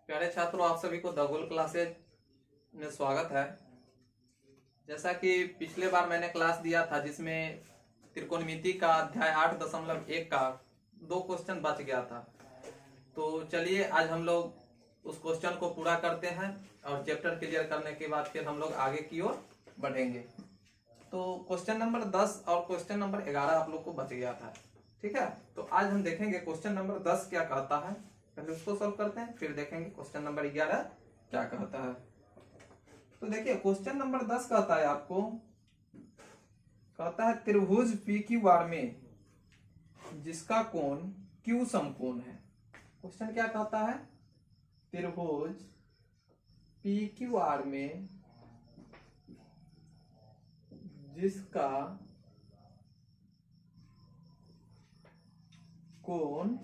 प्यारे छात्रों, आप सभी को द गोल क्लासेज में स्वागत है। जैसा कि पिछले बार मैंने क्लास दिया था जिसमें त्रिकोणमिति का अध्याय 8.1 का 2 क्वेश्चन बच गया था, तो चलिए आज हम लोग उस क्वेश्चन को पूरा करते हैं और चैप्टर क्लियर करने के बाद फिर हम लोग आगे की ओर बढ़ेंगे। तो क्वेश्चन नंबर 10 और क्वेश्चन नंबर 11 आप लोग को बच गया था, ठीक है। तो आज हम देखेंगे क्वेश्चन नंबर 10 क्या कहता है, पहले उसको सॉल्व करते हैं, फिर देखेंगे क्वेश्चन नंबर 11 क्या कहता है। तो देखिए क्वेश्चन नंबर 10 कहता है आपको, कहता है त्रिभुज पी क्यू आर में जिसका कोण क्यू समकोण है। क्वेश्चन क्या कहता है, त्रिभुज पी क्यू आर में जिसका कोण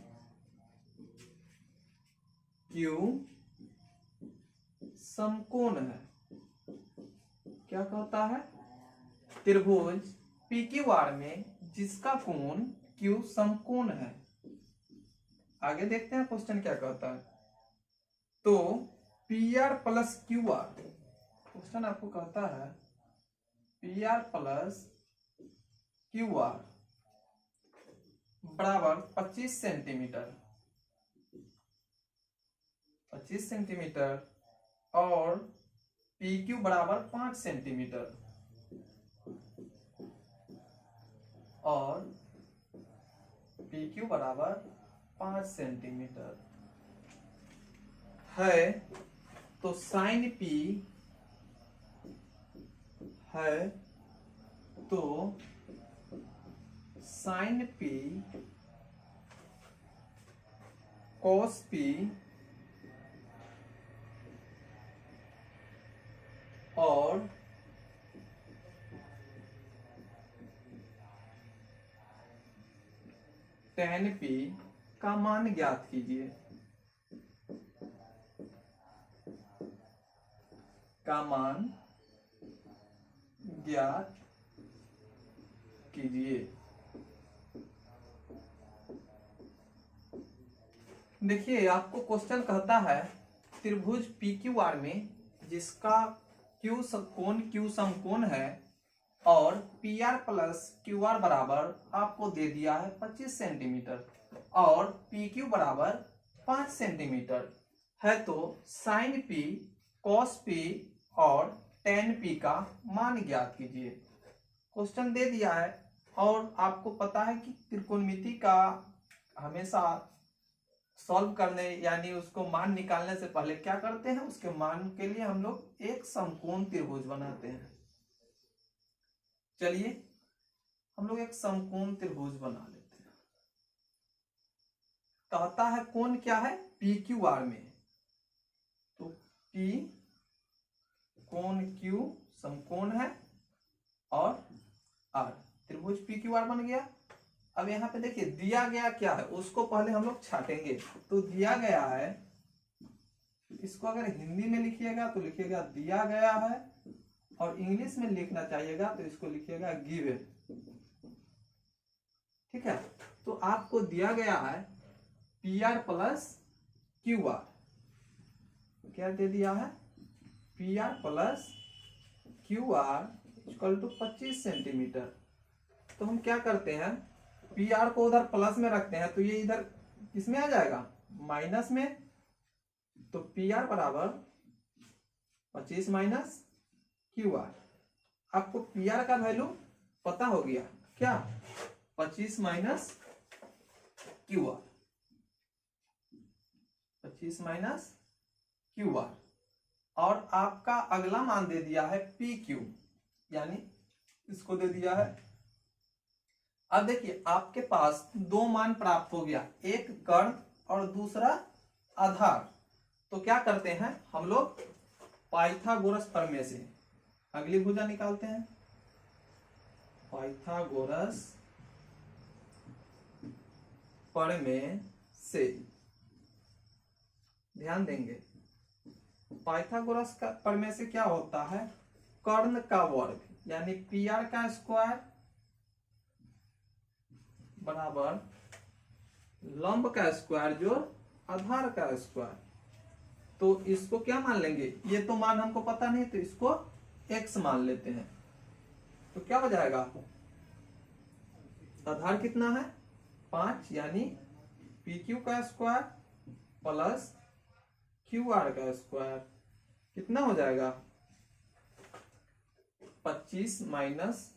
क्यू समकोण है। क्या कहता है, त्रिभुज पी क्यू आर में जिसका कोण क्यू समकोण है। आगे देखते हैं क्वेश्चन क्या कहता है। तो P R plus Q are, question आपको कहता है P R plus Q are बराबर 25 सेंटीमीटर, 25 सेंटीमीटर और पी क्यू बराबर 5 सेंटीमीटर और पी क्यू बराबर 5 सेंटीमीटर है। तो साइन पी है, तो साइन पी कॉस पी और tan पी का मान ज्ञात कीजिए, का मान ज्ञात कीजिए। देखिए आपको क्वेश्चन कहता है त्रिभुज पी क्यू आर में जिसका क्यू कोण क्यू समकोण है और P R plus Q are बराबर आपको दे दिया है 25 सेंटीमीटर और पी क्यू बराबर 5 सेंटीमीटर है। तो साइन पी कॉस पी और टेन पी का मान ज्ञात कीजिए। क्वेश्चन दे दिया है और आपको पता है कि त्रिकोणमिति का हमेशा सॉल्व करने यानी उसको मान निकालने से पहले क्या करते हैं, उसके मान के लिए हम लोग एक समकोण त्रिभुज बनाते हैं। चलिए हम लोग एक समकोण त्रिभुज बना लेते हैं। कहता है कोण क्या है, पी क्यू आर में, तो पी कोण क्यू समकोण है और आर, त्रिभुज पी क्यू आर बन गया। अब यहाँ पे देखिए दिया गया क्या है उसको पहले हम लोग छाटेंगे। तो दिया गया है, इसको अगर हिंदी में लिखिएगा तो लिखिएगा दिया गया है और इंग्लिश में लिखना चाहिएगा तो इसको लिखिएगा गिवन, ठीक है। तो आपको दिया गया है P R plus Q R, क्या दे दिया है, P R plus Q R equal to 25 centimetre. तो हम क्या करते हैं, पी आर को उधर प्लस में रखते हैं तो ये इधर किसमें आ जाएगा, माइनस में। तो पी आर बराबर 25 माइनस क्यू आर। आपको पी आर का वैल्यू पता हो गया क्या, 25 minus Q R, 25 minus Q R. और आपका अगला मान दे दिया है पी क्यू, यानी इसको दे दिया है। अब देखिए आपके पास दो मान प्राप्त हो गया, एक कर्ण और दूसरा आधार। तो क्या करते हैं हम लोग, पाइथागोरस प्रमेय से अगली भुजा निकालते हैं। पाइथागोरस प्रमेय से ध्यान देंगे, पाइथागोरस का प्रमेय से क्या होता है, कर्ण का वर्ग यानी पी आर का स्क्वायर बराबर लंब का स्क्वायर जो आधार का स्क्वायर। तो इसको क्या मान लेंगे, ये तो मान हमको पता नहीं, तो इसको x मान लेते हैं। तो क्या हो जाएगा, आधार कितना है 5, यानी PQ का स्क्वायर प्लस QR का स्क्वायर कितना हो जाएगा 25 माइनस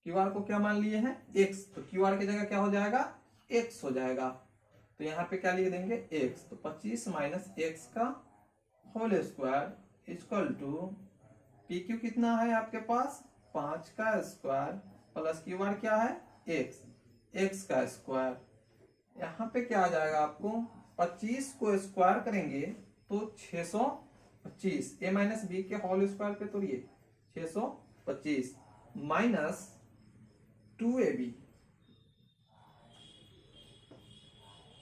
QR को क्या मान लिए हैं x, तो QR की जगह क्या हो जाएगा x हो जाएगा। तो यहाँ पे क्या लिख देंगे x, तो 25 माइनस x का whole square equal to PQ कितना है आपके पास 5 का स्क्वायर प्लस QR क्या है x का स्क्वायर। यहाँ पे क्या आ जाएगा आपको 25 को स्क्वायर करेंगे तो 625, a माइनस बी के होल स्क्वायर पे तो ये 625 माइनस 2ab,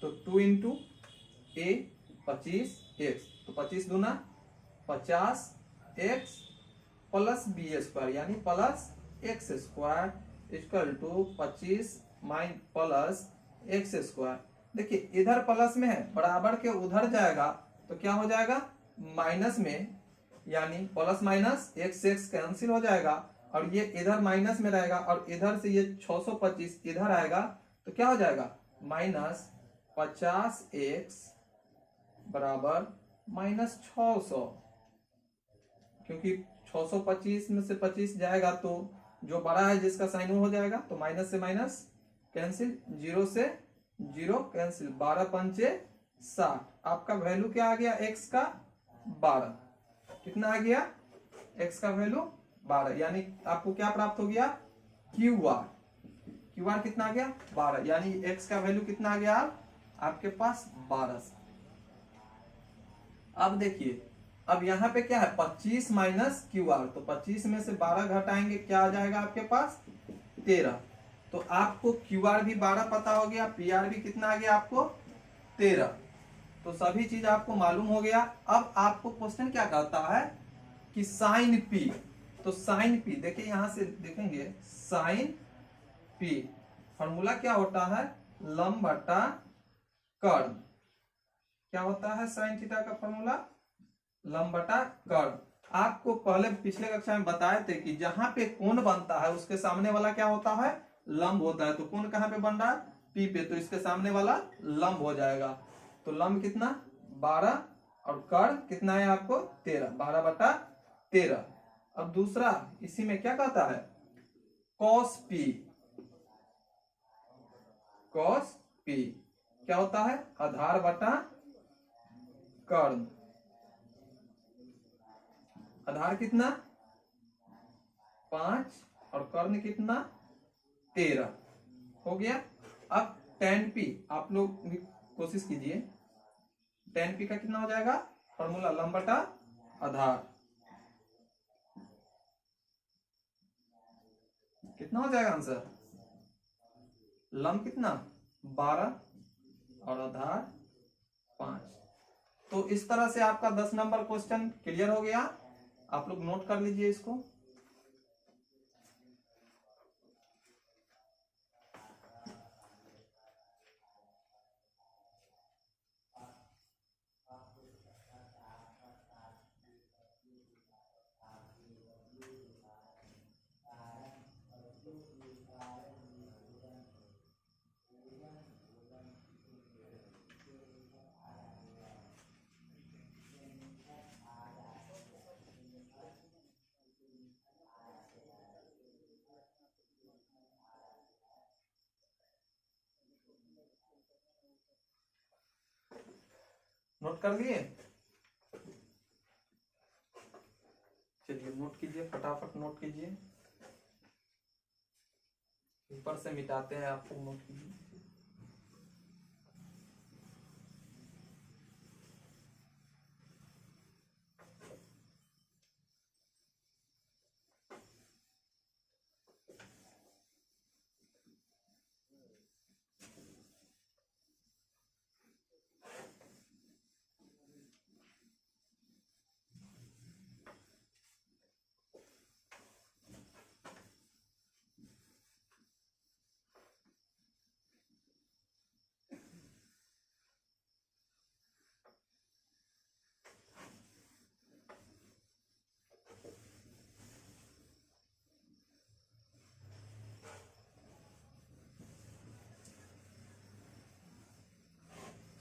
तो 2 इंटू a 25x, तो 25 दूना 50x प्लस बी स्क्वायर यानी plus x square equal to 25 minus plus x square. देखिए इधर प्लस में है, बराबर के उधर जाएगा तो क्या हो जाएगा माइनस में, यानी plus minus x x cancel हो जाएगा और ये इधर माइनस में रहेगा और इधर से ये 625 इधर आएगा तो क्या हो जाएगा माइनस 50x बराबर माइनस 600, क्योंकि 625 में से 25 जाएगा तो जो बड़ा है जिसका साइन वो हो जाएगा, तो माइनस से माइनस कैंसिल, जीरो से जीरो कैंसिल, 12 पंचे 60, आपका वैल्यू क्या आ गया x का 12, कितना आ गया x का वैल्यू 12, यानी आपको क्या प्राप्त हो गया QR कितना आ गया 12, यानी x का वैल्यू कितना आ गया आपके पास 12। अब देखिए अब यहाँ पे क्या है 25 माइनस QR, तो 25 में से 12 घटाएंगे क्या आ जाएगा आपके पास 13, तो आपको QR भी 12 पता हो गया, PR भी कितना आ गया आपको 13, तो सभी चीज आपको मालूम हो गया। अब आपको क्वेश्चन क्या कहता है कि साइन P, तो साइन P देखिए यहां से देखेंगे साइन P फॉर्मूला क्या होता है लंब बटा कर्ण, क्या होता है साइन थीटा का फॉर्मूला लंब बटा कर्ण। आपको पहले पिछले कक्षा में बताए थे कि जहां पे कोण बनता है उसके सामने वाला क्या होता है लंब होता है, तो कोण कहां पे बन रहा है P पे, तो इसके सामने वाला लंब हो जाएगा। तो लंब कितना 12 और कर्ण कितना है आपको 13, 12 बटा 13। अब दूसरा इसी में क्या कहता है cos P, cos P क्या होता है आधार बटा कर्ण, आधार कितना 5 और कर्ण कितना 13 हो गया। अब tan P आप लोग भी कोशिश कीजिए, tan P का कितना हो जाएगा फॉर्मूला लंब बटा आधार, कितना हो जाएगा आंसर लंब कितना 12 और आधार 5। तो इस तरह से आपका 10 नंबर क्वेश्चन क्लियर हो गया, आप लोग नोट कर लीजिए इसको। नोट कर लिए, चलिए नोट कीजिए फटाफट नोट कीजिए, ऊपर से मिटाते हैं आपको, नोट कीजिए।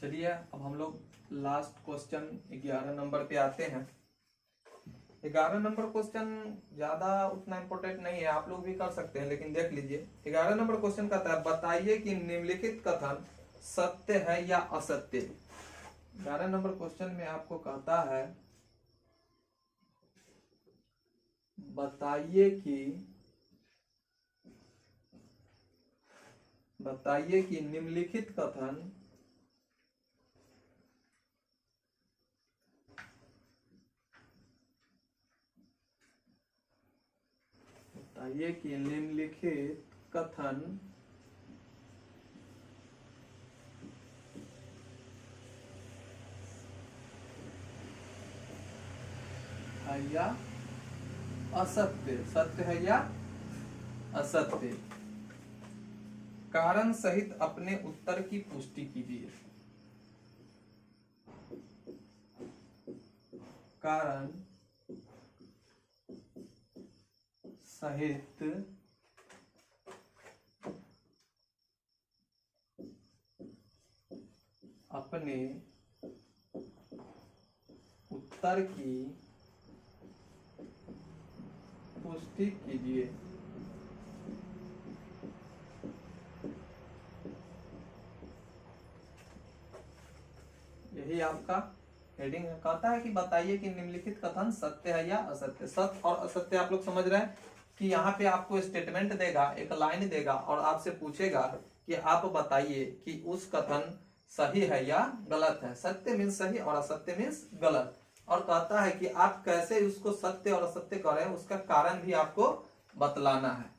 चलिए अब हम लोग लास्ट क्वेश्चन 11 नंबर पे आते हैं। 11 नंबर क्वेश्चन ज्यादा उतना इंपॉर्टेंट नहीं है, आप लोग भी कर सकते हैं, लेकिन देख लीजिए। 11 नंबर क्वेश्चन कहता है बताइए कि निम्नलिखित कथन सत्य है या असत्य। 11 नंबर क्वेश्चन में आपको कहता है बताइए कि निम्नलिखित कथन है या असत्य, सत्य है या असत्य। कारण सहित अपने उत्तर की पुष्टि कीजिए। कारण सहित अपने उत्तर की पुष्टि कीजिए। यही आपका हेडिंग है। कहता है कि बताइए कि निम्नलिखित कथन सत्य है या असत्य। सत्य और असत्य आप लोग समझ रहे हैं कि यहाँ पे आपको स्टेटमेंट देगा, एक लाइन देगा और आपसे पूछेगा कि आप बताइए कि उस कथन सही है या गलत है। सत्य मीन्स सही और असत्य मीन्स गलत। और कहता है कि आप कैसे उसको सत्य और असत्य करें, उसका कारण भी आपको बतलाना है।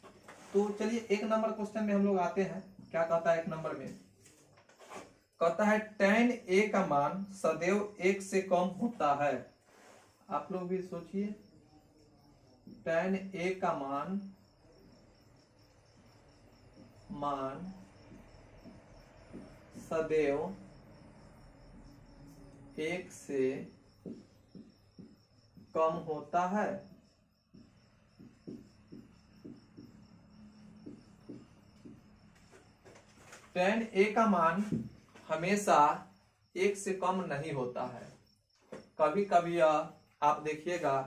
तो चलिए 1 नंबर क्वेश्चन में हम लोग आते हैं। क्या कहता है 1 नंबर में? कहता है tan a का मान सदैव 1 से कम होता है। आप लोग भी सोचिए, tan a का मान सदैव 1 से कम होता है। tan a का मान हमेशा 1 से कम नहीं होता है। कभी कभी यह आप देखिएगा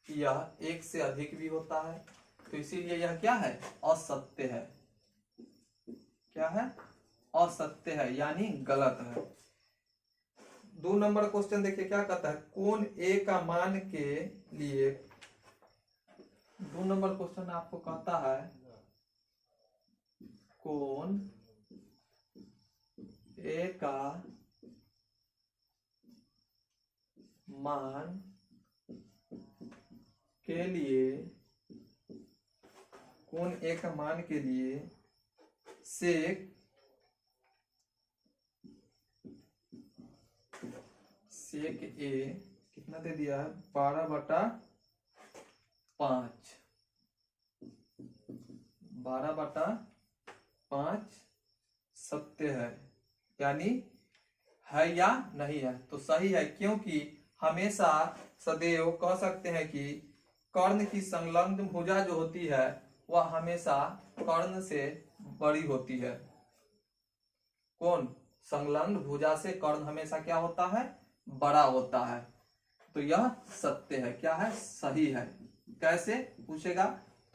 कि यह 1 से अधिक भी होता है, तो इसीलिए यह क्या है? असत्य है। क्या है? असत्य है, यानी गलत है। 2 नंबर क्वेश्चन देखिए क्या कहता है। कोण a का मान के लिए 2 नंबर क्वेश्चन आपको कहता है कोण a का मान के लिए, कोण a का मान के लिए सेक a कितना दे दिया है? 12/5। 12/5 सत्य है, यानी है या नहीं है? तो सही है, क्योंकि हमेशा सदैव कह सकते हैं कि कर्ण की संलग्न भुजा जो होती है वह हमेशा कर्ण से बड़ी होती है। कौन? संलग्न भुजा से कर्ण हमेशा क्या होता है? बड़ा होता है। तो यह सत्य है। क्या है? सही है। कैसे पूछेगा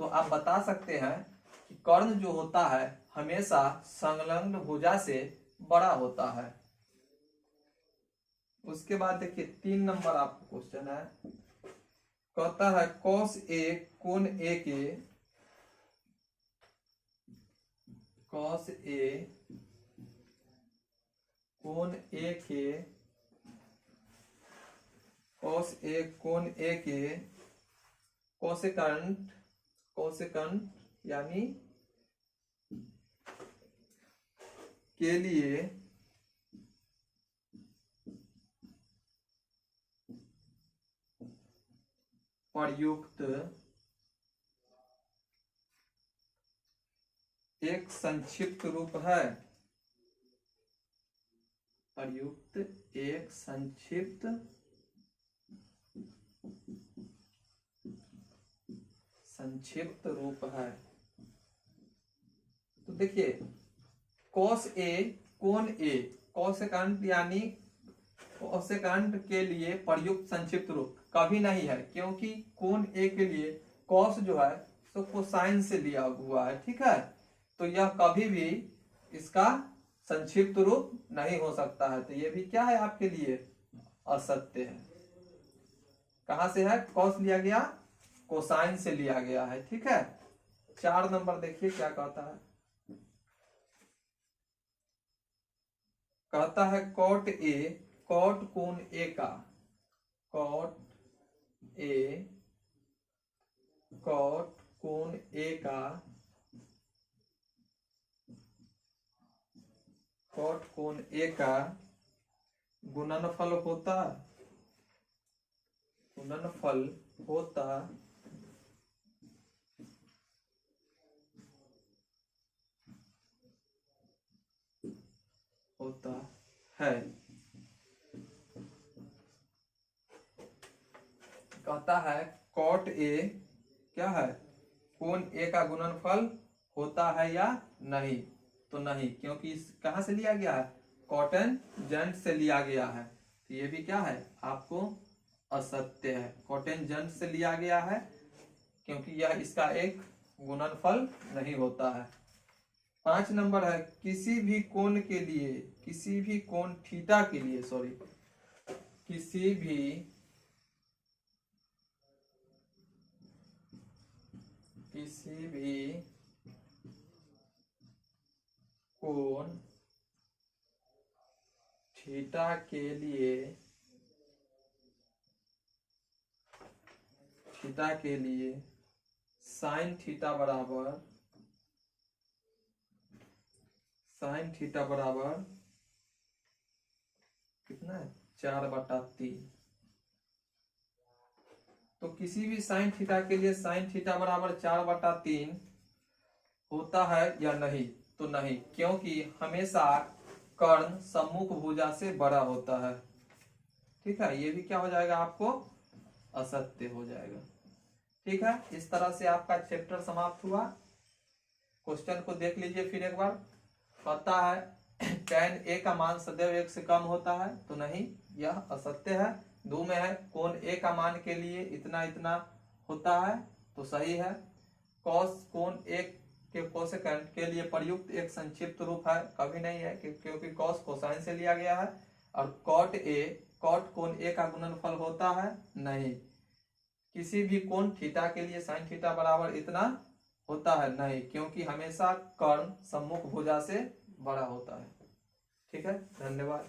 तो आप बता सकते हैं कि कर्ण जो होता है हमेशा संलग्न भुजा से बड़ा होता है। उसके बाद देखिए 3 नंबर आपको क्वेश्चन है। कहता है cos a कोण a के cos a कोण a के cos a कोण a के कोसेकंट यानी के लिए प्रयुक्त एक संक्षिप्त रूप है। प्रयुक्त एक संक्षिप्त रूप है। तो देखिए cos a कोण a, कोसेकेंट यानी कोसेकेंट के लिए प्रयुक्त संक्षिप्त रूप कभी नहीं है, क्योंकि कोण ए के लिए कॉस जो है सो कोसाइन से लिया हुआ है, ठीक है। तो यह कभी भी इसका संक्षिप्त रूप नहीं हो सकता है। तो ये भी क्या है आपके लिए असत्य है। कहां से है, कॉस लिया गया, कोसाइन से लिया गया है, ठीक है। 4 नंबर देखिए क्या कहता है। कहता है कॉट ए, कॉट कोण ए का, कॉट ए, कॉट कोण ए का, कॉट कोण ए का गुणनफल होता, गुणनफल होता होता है। कहता है कॉट ए क्या है, कोण ए का गुणनफल होता है या नहीं, तो नहीं, क्योंकि कहां से लिया गया है, कॉटेंजेंट से लिया गया है। तो ये भी क्या है आपको असत्य है, कॉटेंजेंट से लिया गया है, क्योंकि यह इसका एक गुणनफल नहीं होता है। 5 नंबर है किसी भी कोण के लिए, किसी भी कोण थीटा के लिए, सॉरी, किसी भी कोण थीटा के लिए, थीटा के लिए साइन थीटा बराबर, साइन थीटा बराबर कितना है 4/3। तो किसी भी साइन थीटा के लिए साइन थीटा बराबर 4/3 होता है या नहीं, तो नहीं, क्योंकि हमेशा कर्ण सम्मुख भुजा से बड़ा होता है, ठीक है। ये भी क्या हो जाएगा आपको असत्य हो जाएगा, ठीक है। इस तरह से आपका चैप्टर समाप्त हुआ। क्वेश्चन को देख लीजिए फिर एक बार। पता है tan ए का मान सदैव 1 से कम होता है, तो नहीं, यह असत्य है। 2 में है कोण ए का मान के लिए इतना इतना होता है, तो सही है। कॉस कोण ए के कोसेकेंट के लिए प्रयुक्त एक संक्षिप्त रूप है, कभी नहीं है, क्योंकि कॉस कोसाइन से लिया गया है। और कॉट ए, कॉट कोण ए का गुणनफल होता है, नहीं। किसी भी कोण थीटा के लिए साइन थीटा बराबर इतना होता है, नहीं, क्योंकि हमेशा कर्ण सम्मुख भुजा से बड़ा होता है, ठीक है। धन्यवाद।